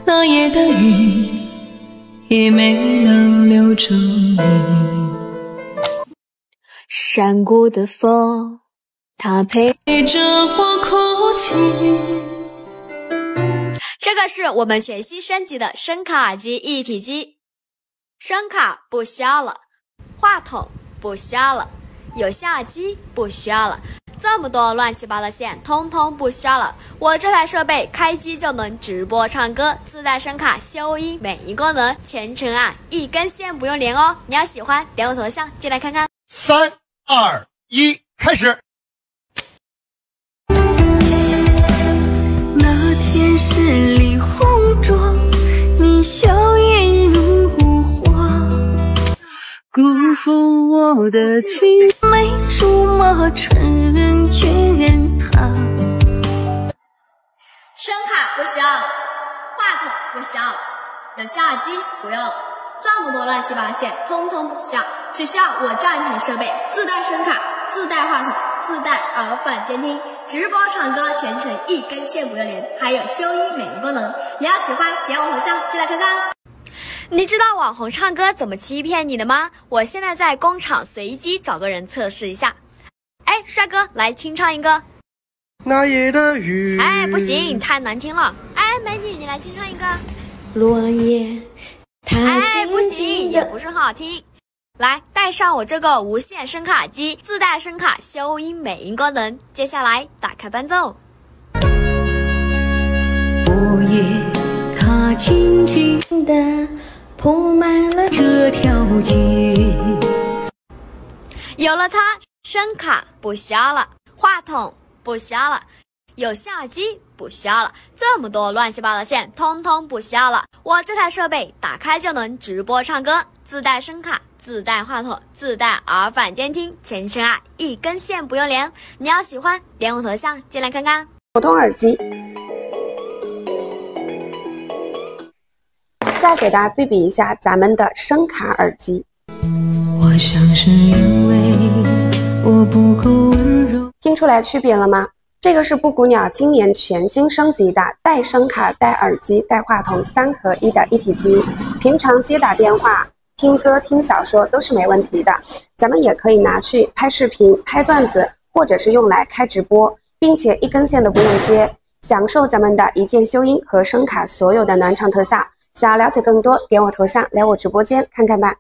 那夜的雨也没能留住你。闪过的风，它陪着我哭泣。这个是我们全新升级的声卡耳机一体机，声卡不需要了，话筒不需要了，有线耳机不需要了，这么多乱七八糟线通通不需要了。我这台设备开机就能直播唱歌，自带声卡修音美音功能，全程一根线不用连哦。你要喜欢点我头像进来看看。3、2、1，开始。那天十里红妆，你笑颜如花，辜负我的情，没竹马成全他。声卡不需要了，话筒不需要了，有线耳机不用了，这么多乱七八糟线通通不需要，只需要我这样一台设备，自带声卡，自带话筒，自带耳返监听，直播唱歌全程一根线不用连，还有修音美音功能。你要喜欢点我头像进来看看。你知道网红唱歌怎么欺骗你的吗？我现在在工厂随机找个人测试一下。哎，帅哥，来清唱一个。那夜的雨。哎，不行，太难听了。哎，美女，你来清唱一个。落叶，哎，不行，也不是很好听。来，带上我这个无线声卡耳机，自带声卡修音美音功能。接下来打开伴奏。落叶，它静静地铺满了这条街。有了它，声卡不需要了，话筒不需要了，有线耳机不需要了，这么多乱七八糟线通通不需要了。我这台设备打开就能直播唱歌，自带声卡，自带话筒，自带耳返监听，全程一根线不用连。你要喜欢点我头像进来看看。普通耳机，再给大家对比一下咱们的声卡耳机。我想是因为我不够温柔。听出来区别了吗？这个是布谷鸟今年全新升级的带声卡、带耳机、带话筒3合1的一体机，平常接打电话、听歌、听小说都是没问题的。咱们也可以拿去拍视频、拍段子，或者是用来开直播，并且一根线都不用接，享受咱们的一键修音和声卡所有的暖场特效。想要了解更多，点我头像来我直播间看看吧。